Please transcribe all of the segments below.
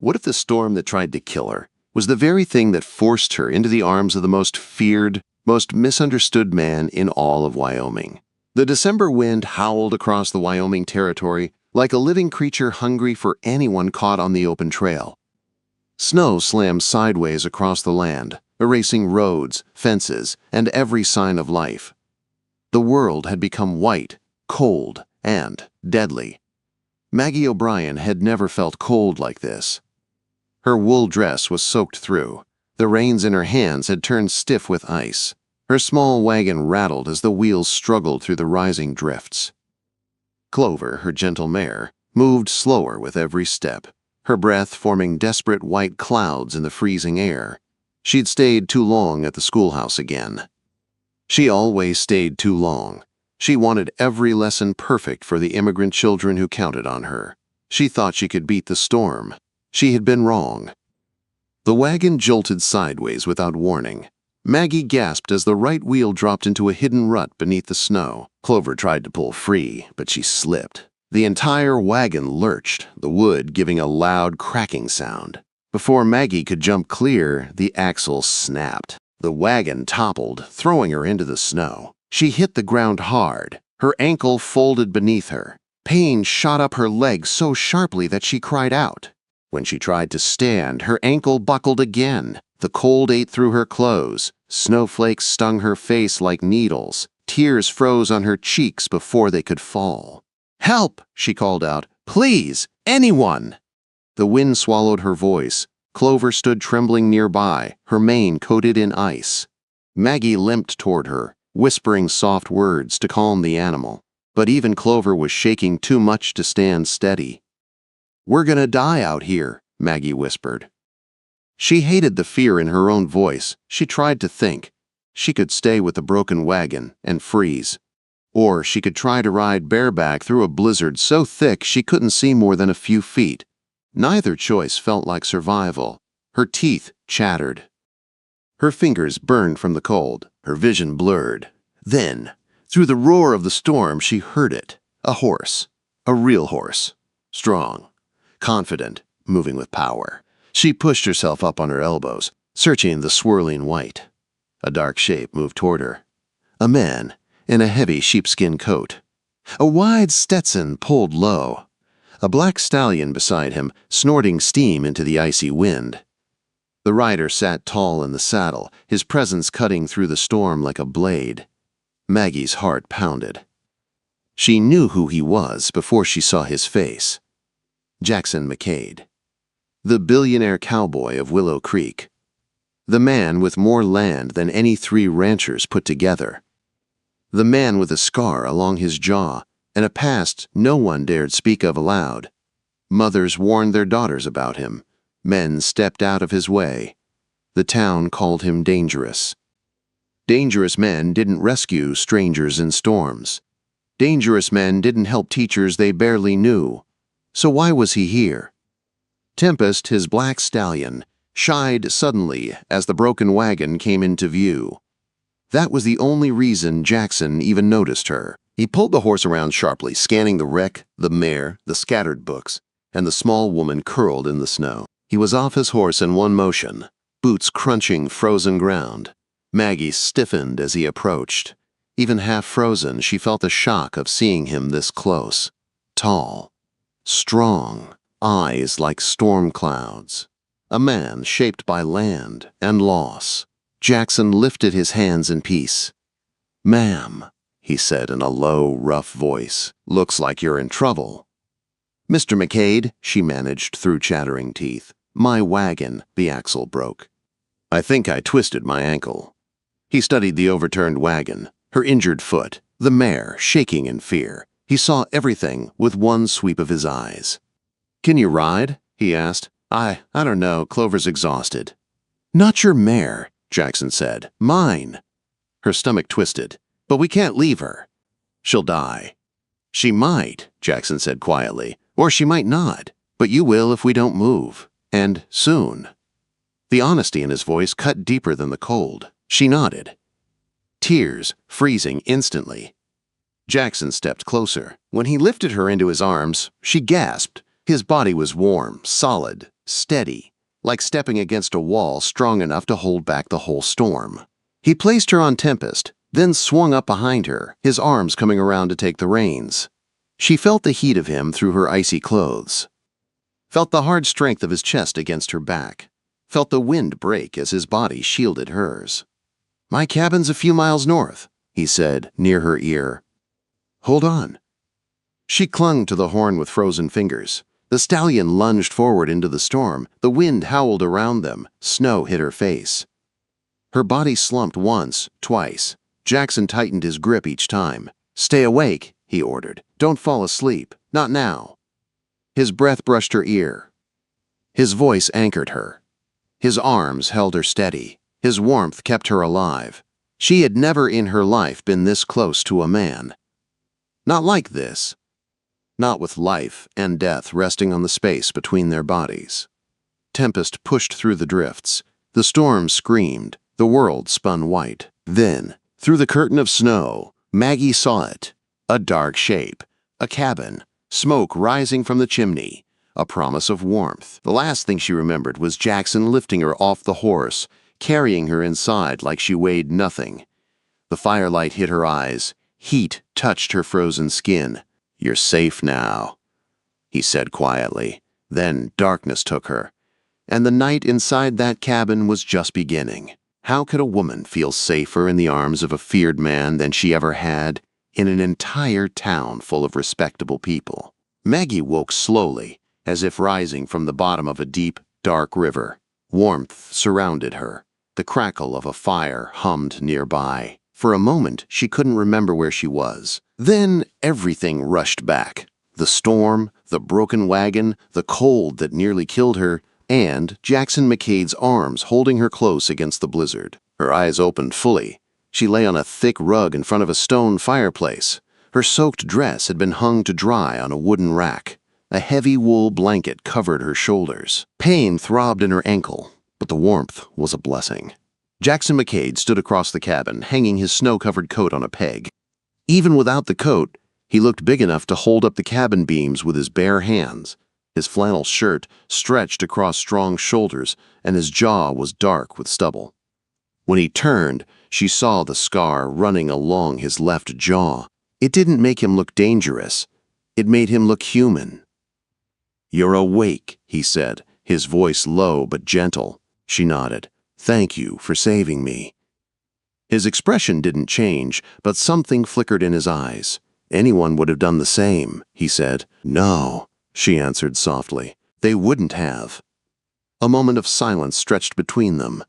What if the storm that tried to kill her was the very thing that forced her into the arms of the most feared, most misunderstood man in all of Wyoming? The December wind howled across the Wyoming Territory like a living creature hungry for anyone caught on the open trail. Snow slammed sideways across the land, erasing roads, fences, and every sign of life. The world had become white, cold, and deadly. Maggie O'Brien had never felt cold like this. Her wool dress was soaked through. The reins in her hands had turned stiff with ice. Her small wagon rattled as the wheels struggled through the rising drifts. Clover, her gentle mare, moved slower with every step, her breath forming desperate white clouds in the freezing air. She'd stayed too long at the schoolhouse again. She always stayed too long. She wanted every lesson perfect for the immigrant children who counted on her. She thought she could beat the storm. She had been wrong. The wagon jolted sideways without warning. Maggie gasped as the right wheel dropped into a hidden rut beneath the snow. Clover tried to pull free, but she slipped. The entire wagon lurched, the wood giving a loud cracking sound. Before Maggie could jump clear, the axle snapped. The wagon toppled, throwing her into the snow. She hit the ground hard. Her ankle folded beneath her. Pain shot up her leg so sharply that she cried out. When she tried to stand, her ankle buckled again. The cold ate through her clothes. Snowflakes stung her face like needles. Tears froze on her cheeks before they could fall. "Help!" she called out. "Please! Anyone!" The wind swallowed her voice. Clover stood trembling nearby, her mane coated in ice. Maggie limped toward her, whispering soft words to calm the animal. But even Clover was shaking too much to stand steady. "We're gonna die out here," Maggie whispered. She hated the fear in her own voice. She tried to think. She could stay with the broken wagon and freeze. Or she could try to ride bareback through a blizzard so thick she couldn't see more than a few feet. Neither choice felt like survival. Her teeth chattered. Her fingers burned from the cold, her vision blurred. Then, through the roar of the storm, she heard it. A horse. A real horse. Strong. Confident. Moving with power. She pushed herself up on her elbows, searching the swirling white. A dark shape moved toward her. A man, in a heavy sheepskin coat. A wide Stetson pulled low. A black stallion beside him, snorting steam into the icy wind. The rider sat tall in the saddle, his presence cutting through the storm like a blade. Maggie's heart pounded. She knew who he was before she saw his face. Jackson McCade. The billionaire cowboy of Willow Creek. The man with more land than any 3 ranchers put together. The man with a scar along his jaw and a past no one dared speak of aloud. Mothers warned their daughters about him. Men stepped out of his way. The town called him dangerous. Dangerous men didn't rescue strangers in storms. Dangerous men didn't help teachers they barely knew. So why was he here? Tempest, his black stallion, shied suddenly as the broken wagon came into view. That was the only reason Jackson even noticed her. He pulled the horse around sharply, scanning the wreck, the mare, the scattered books, and the small woman curled in the snow. He was off his horse in one motion, boots crunching frozen ground. Maggie stiffened as he approached. Even half frozen, she felt the shock of seeing him this close. Tall, strong, eyes like storm clouds. A man shaped by land and loss. Jackson lifted his hands in peace. "Ma'am," he said in a low, rough voice, "looks like you're in trouble." "Mr. McCade," she managed through chattering teeth. "My wagon," the axle broke. "I think I twisted my ankle." He studied the overturned wagon, her injured foot, the mare shaking in fear. He saw everything with one sweep of his eyes. "Can you ride?" he asked. I don't know, Clover's exhausted." "Not your mare," Jackson said. "Mine." Her stomach twisted. "But we can't leave her. She'll die." "She might," Jackson said quietly. "Or she might not. But you will if we don't move. And soon." The honesty in his voice cut deeper than the cold. She nodded. Tears freezing instantly. Jackson stepped closer. When he lifted her into his arms, she gasped. His body was warm, solid, steady, like stepping against a wall strong enough to hold back the whole storm. He placed her on Tempest, then swung up behind her, his arms coming around to take the reins. She felt the heat of him through her icy clothes, felt the hard strength of his chest against her back, felt the wind break as his body shielded hers. "My cabin's a few miles north," he said, near her ear. "Hold on." She clung to the horn with frozen fingers. The stallion lunged forward into the storm. The wind howled around them. Snow hit her face. Her body slumped once, twice. Jackson tightened his grip each time. "Stay awake," he ordered. "Don't fall asleep. Not now." His breath brushed her ear. His voice anchored her. His arms held her steady. His warmth kept her alive. She had never in her life been this close to a man. Not like this. Not with life and death resting on the space between their bodies. Tempest pushed through the drifts. The storm screamed. The world spun white. Then, through the curtain of snow, Maggie saw it. A dark shape. A cabin. Smoke rising from the chimney. A promise of warmth. The last thing she remembered was Jackson lifting her off the horse, carrying her inside like she weighed nothing. The firelight hit her eyes. Heat touched her frozen skin. "You're safe now," he said quietly. Then darkness took her. And the night inside that cabin was just beginning. How could a woman feel safer in the arms of a feared man than she ever had in an entire town full of respectable people? Maggie woke slowly, as if rising from the bottom of a deep, dark river. Warmth surrounded her. The crackle of a fire hummed nearby. For a moment, she couldn't remember where she was. Then everything rushed back. The storm, the broken wagon, the cold that nearly killed her, and Jackson McCade's arms holding her close against the blizzard. Her eyes opened fully. She lay on a thick rug in front of a stone fireplace. Her soaked dress had been hung to dry on a wooden rack. A heavy wool blanket covered her shoulders. Pain throbbed in her ankle, but the warmth was a blessing. Jackson McCade stood across the cabin, hanging his snow-covered coat on a peg. Even without the coat, he looked big enough to hold up the cabin beams with his bare hands. His flannel shirt stretched across strong shoulders, and his jaw was dark with stubble. When he turned, she saw the scar running along his left jaw. It didn't make him look dangerous. It made him look human. "You're awake," he said, his voice low but gentle. She nodded. "Thank you for saving me." His expression didn't change, but something flickered in his eyes. "Anyone would have done the same," he said. "No," she answered softly. "They wouldn't have." A moment of silence stretched between them.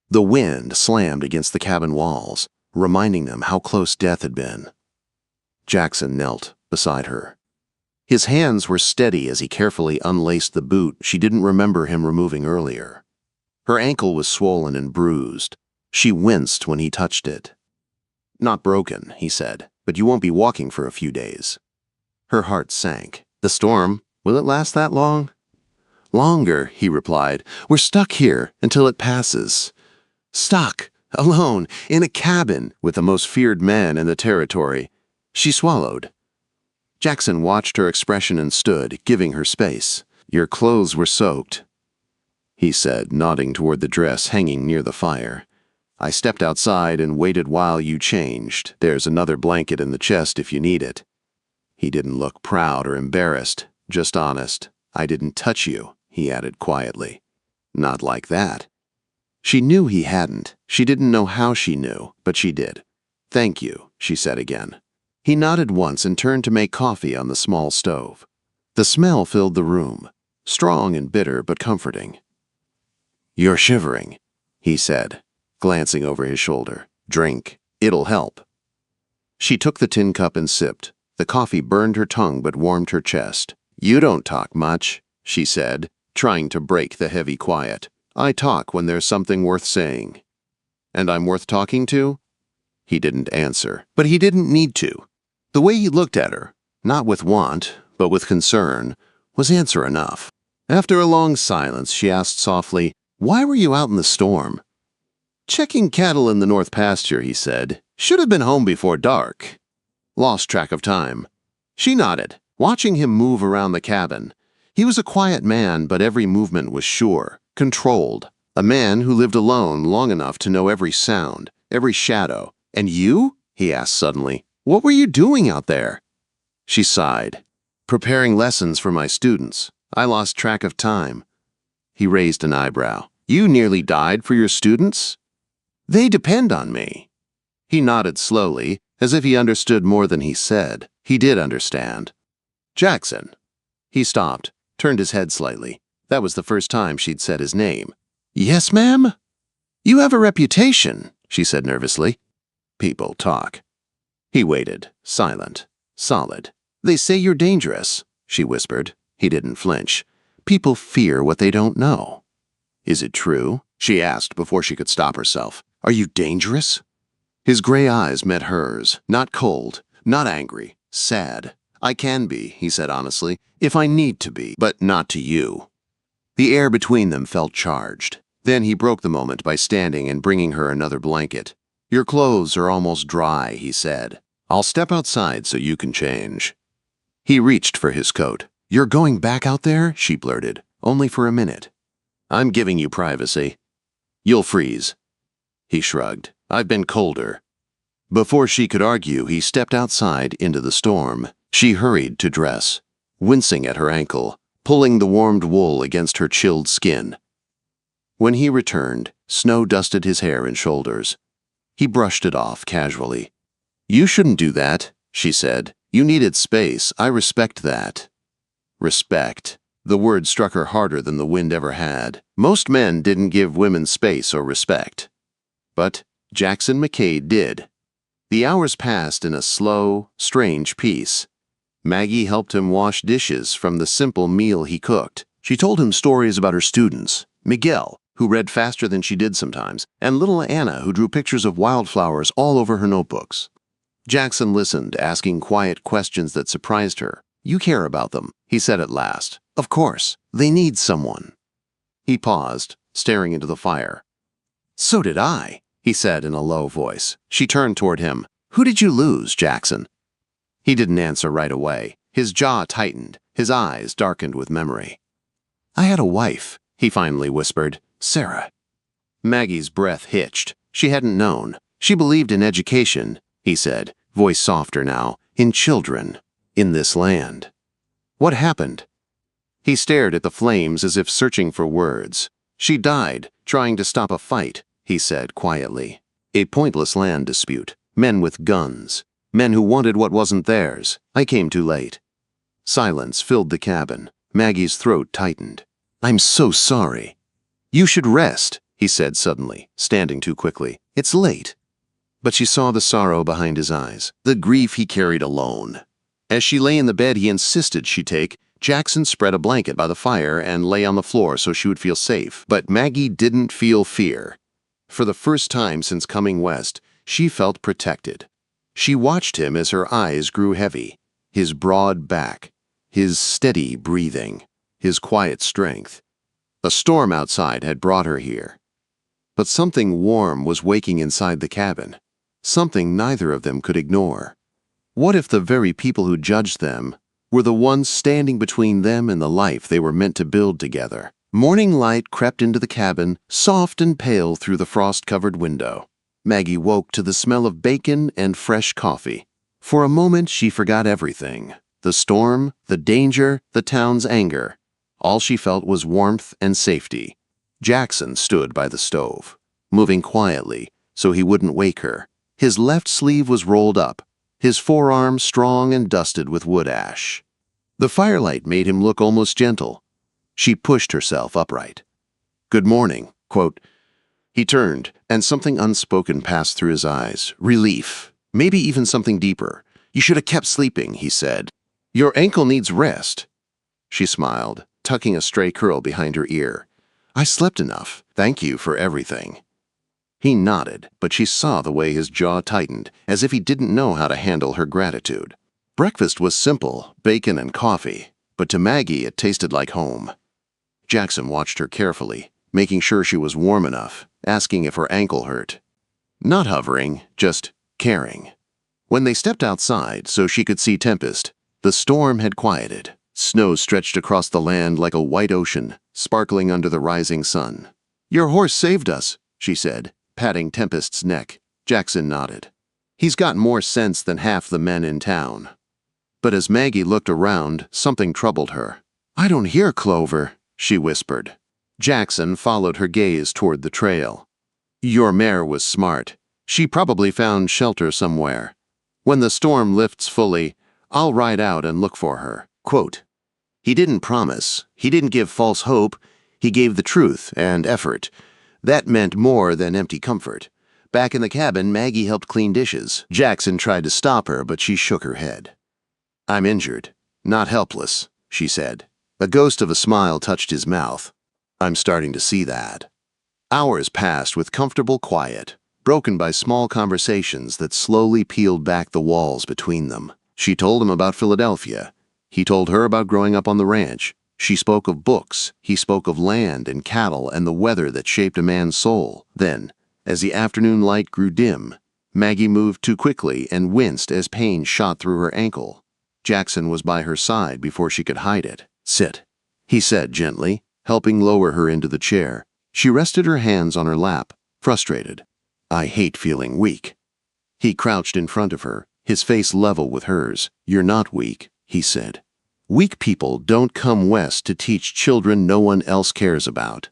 The wind slammed against the cabin walls, reminding them how close death had been. Jackson knelt beside her. His hands were steady as he carefully unlaced the boot she didn't remember him removing earlier. Her ankle was swollen and bruised. She winced when he touched it. "Not broken," he said, "but you won't be walking for a few days." Her heart sank. "The storm, will it last that long?" "Longer," he replied. "We're stuck here until it passes." Stuck, alone, in a cabin with the most feared man in the territory. She swallowed. Jackson watched her expression and stood, giving her space. "Your clothes were soaked," he said, nodding toward the dress hanging near the fire. "I stepped outside and waited while you changed. There's another blanket in the chest if you need it." He didn't look proud or embarrassed, just honest. "I didn't touch you," he added quietly. "Not like that." She knew he hadn't. She didn't know how she knew, but she did. "Thank you," she said again. He nodded once and turned to make coffee on the small stove. The smell filled the room, strong and bitter but comforting. "You're shivering," he said, glancing over his shoulder. "Drink. It'll help." She took the tin cup and sipped. The coffee burned her tongue but warmed her chest. "You don't talk much," she said, trying to break the heavy quiet. "I talk when there's something worth saying." "And I'm worth talking to?" He didn't answer, but he didn't need to. The way he looked at her, not with want, but with concern, was answer enough. After a long silence, she asked softly, "Why were you out in the storm?" "Checking cattle in the north pasture," he said. "Should have been home before dark." Lost track of time. She nodded, watching him move around the cabin. He was a quiet man, but every movement was sure, controlled. A man who lived alone long enough to know every sound, every shadow. "And you?" he asked suddenly. "What were you doing out there?" She sighed. "Preparing lessons for my students. I lost track of time." He raised an eyebrow. "You nearly died for your students?" "They depend on me." He nodded slowly, as if he understood more than he said. He did understand. "Jackson." He stopped, turned his head slightly. That was the first time she'd said his name. "Yes, ma'am?" "You have a reputation," she said nervously. "People talk." He waited, silent, solid. "They say you're dangerous," she whispered. He didn't flinch. "People fear what they don't know." "Is it true?" she asked before she could stop herself. "Are you dangerous?" His gray eyes met hers, not cold, not angry, sad. "I can be," he said honestly, "if I need to be, but not to you." The air between them felt charged. Then he broke the moment by standing and bringing her another blanket. "Your clothes are almost dry," he said. "I'll step outside so you can change." He reached for his coat. "You're going back out there?" she blurted. "Only for a minute." "I'm giving you privacy." "You'll freeze." He shrugged. "I've been colder." Before she could argue, he stepped outside into the storm. She hurried to dress, wincing at her ankle, pulling the warmed wool against her chilled skin. When he returned, snow dusted his hair and shoulders. He brushed it off casually. "You shouldn't do that," she said. "You needed space. I respect that." Respect. The word struck her harder than the wind ever had. Most men didn't give women space or respect. But Jackson McCade did. The hours passed in a slow, strange peace. Maggie helped him wash dishes from the simple meal he cooked. She told him stories about her students, Miguel, who read faster than she did sometimes, and little Anna, who drew pictures of wildflowers all over her notebooks. Jackson listened, asking quiet questions that surprised her. "You care about them," he said at last. "Of course. They need someone." He paused, staring into the fire. "So did I," he said in a low voice. She turned toward him. "Who did you lose, Jackson?" He didn't answer right away. His jaw tightened, his eyes darkened with memory. "I had a wife," he finally whispered. "Sarah." Maggie's breath hitched. She hadn't known. "She believed in education," he said, voice softer now, "in children, in this land." "What happened?" He stared at the flames as if searching for words. "She died, trying to stop a fight," he said quietly. "A pointless land dispute. Men with guns. Men who wanted what wasn't theirs. I came too late." Silence filled the cabin. Maggie's throat tightened. "I'm so sorry." "You should rest," he said suddenly, standing too quickly. "It's late." But she saw the sorrow behind his eyes, the grief he carried alone. As she lay in the bed he insisted she take, Jackson spread a blanket by the fire and lay on the floor so she would feel safe. But Maggie didn't feel fear. For the first time since coming west, she felt protected. She watched him as her eyes grew heavy, his broad back, his steady breathing, his quiet strength. A storm outside had brought her here. But something warm was waking inside the cabin, something neither of them could ignore. What if the very people who judged them were the ones standing between them and the life they were meant to build together? Morning light crept into the cabin, soft and pale through the frost-covered window. Maggie woke to the smell of bacon and fresh coffee. For a moment she forgot everything. The storm, the danger, the town's anger. All she felt was warmth and safety. Jackson stood by the stove, moving quietly so he wouldn't wake her. His left sleeve was rolled up, his forearm strong and dusted with wood ash. The firelight made him look almost gentle. She pushed herself upright. "Good morning," quote. He turned, and something unspoken passed through his eyes. Relief. Maybe even something deeper. "You should have kept sleeping," he said. "Your ankle needs rest." She smiled, tucking a stray curl behind her ear. "I slept enough. Thank you for everything." He nodded, but she saw the way his jaw tightened, as if he didn't know how to handle her gratitude. Breakfast was simple, bacon and coffee, but to Maggie it tasted like home. Jackson watched her carefully, making sure she was warm enough, asking if her ankle hurt. Not hovering, just caring. When they stepped outside so she could see Tempest, the storm had quieted. Snow stretched across the land like a white ocean, sparkling under the rising sun. "Your horse saved us," she said, patting Tempest's neck. Jackson nodded. "He's got more sense than half the men in town." But as Maggie looked around, something troubled her. "I don't hear Clover," she whispered. Jackson followed her gaze toward the trail. "Your mare was smart. She probably found shelter somewhere. When the storm lifts fully, I'll ride out and look for her." Quote. He didn't promise. He didn't give false hope. He gave the truth and effort. That meant more than empty comfort. Back in the cabin, Maggie helped clean dishes. Jackson tried to stop her, but she shook her head. "I'm injured, not helpless," she said. A ghost of a smile touched his mouth. "I'm starting to see that." Hours passed with comfortable quiet, broken by small conversations that slowly peeled back the walls between them. She told him about Philadelphia. He told her about growing up on the ranch. She spoke of books. He spoke of land and cattle and the weather that shaped a man's soul. Then, as the afternoon light grew dim, Maggie moved too quickly and winced as pain shot through her ankle. Jackson was by her side before she could hide it. "Sit," he said gently, helping lower her into the chair. She rested her hands on her lap, frustrated. "I hate feeling weak." He crouched in front of her, his face level with hers. "You're not weak," he said. "Weak people don't come west to teach children no one else cares about.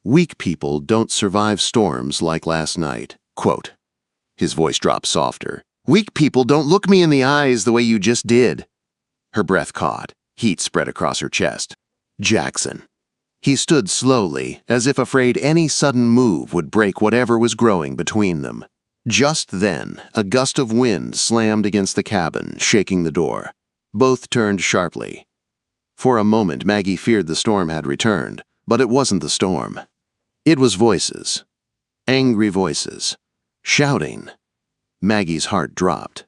Weak people don't survive storms like last night." Quote. His voice dropped softer. "Weak people don't look me in the eyes the way you just did." Her breath caught. Heat spread across her chest. "Jackson." He stood slowly, as if afraid any sudden move would break whatever was growing between them. Just then, a gust of wind slammed against the cabin, shaking the door. Both turned sharply. For a moment, Maggie feared the storm had returned, but it wasn't the storm. It was voices. Angry voices. Shouting. Maggie's heart dropped.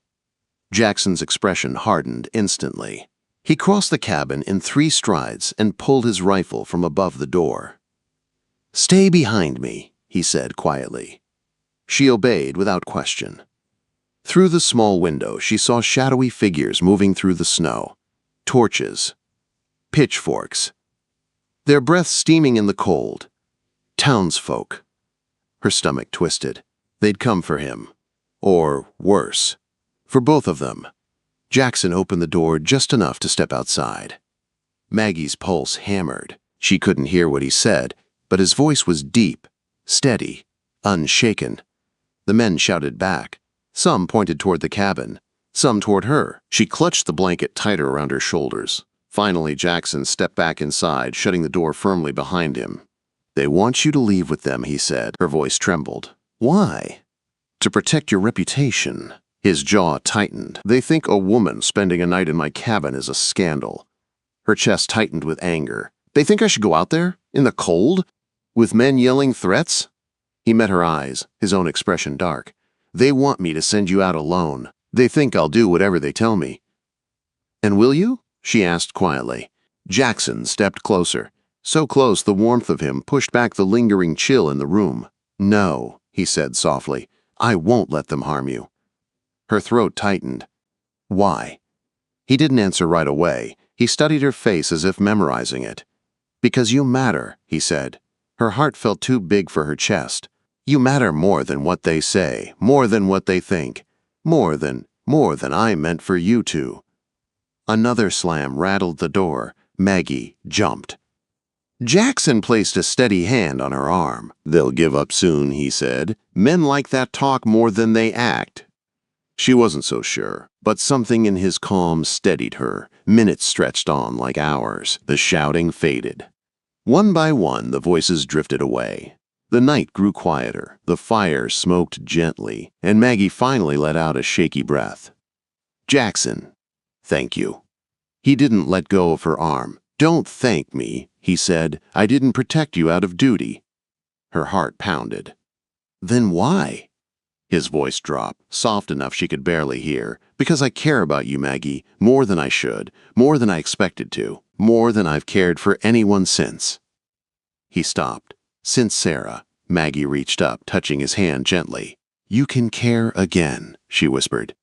Jackson's expression hardened instantly. He crossed the cabin in 3 strides and pulled his rifle from above the door. "Stay behind me," he said quietly. She obeyed without question. Through the small window, she saw shadowy figures moving through the snow. Torches. Pitchforks. Their breath steaming in the cold. Townsfolk. Her stomach twisted. They'd come for him. Or worse. For both of them. Jackson opened the door just enough to step outside. Maggie's pulse hammered. She couldn't hear what he said, but his voice was deep, steady, unshaken. The men shouted back. Some pointed toward the cabin, some toward her. She clutched the blanket tighter around her shoulders. Finally, Jackson stepped back inside, shutting the door firmly behind him. "They want you to leave with them," he said. Her voice trembled. "Why?" "To protect your reputation." His jaw tightened. "They think a woman spending a night in my cabin is a scandal." Her chest tightened with anger. "They think I should go out there, in the cold, with men yelling threats?" He met her eyes, his own expression dark. "They want me to send you out alone. They think I'll do whatever they tell me." "And will you?" she asked quietly. Jackson stepped closer, so close the warmth of him pushed back the lingering chill in the room. "No," he said softly. "I won't let them harm you." Her throat tightened. "Why?" He didn't answer right away. He studied her face as if memorizing it. "Because you matter," he said. Her heart felt too big for her chest. "You matter more than what they say, more than what they think, more than I meant for you to." Another slam rattled the door. Maggie jumped. Jackson placed a steady hand on her arm. "They'll give up soon," he said. "Men like that talk more than they act." She wasn't so sure, but something in his calm steadied her. Minutes stretched on like hours. The shouting faded. One by one, the voices drifted away. The night grew quieter, the fire smoked gently, and Maggie finally let out a shaky breath. "Jackson, thank you." He didn't let go of her arm. "Don't thank me," he said. "I didn't protect you out of duty." Her heart pounded. "Then why?" His voice dropped, soft enough she could barely hear. "Because I care about you, Maggie, more than I should, more than I expected to, more than I've cared for anyone since." He stopped. "Since Sarah." Maggie reached up, touching his hand gently. "You can care again," she whispered.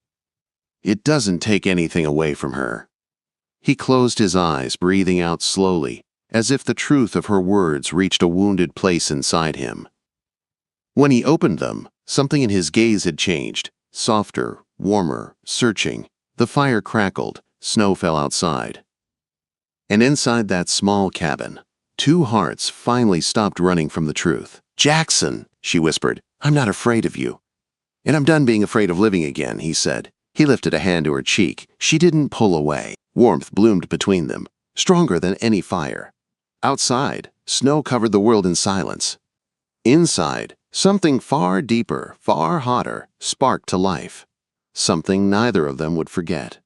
"It doesn't take anything away from her." He closed his eyes, breathing out slowly, as if the truth of her words reached a wounded place inside him. When he opened them, something in his gaze had changed. Softer, warmer, searching. The fire crackled, snow fell outside. And inside that small cabin, two hearts finally stopped running from the truth. "Jackson," she whispered, "I'm not afraid of you." "And I'm done being afraid of living again," he said. He lifted a hand to her cheek. She didn't pull away. Warmth bloomed between them, stronger than any fire. Outside, snow covered the world in silence. Inside, something far deeper, far hotter, sparked to life. Something neither of them would forget.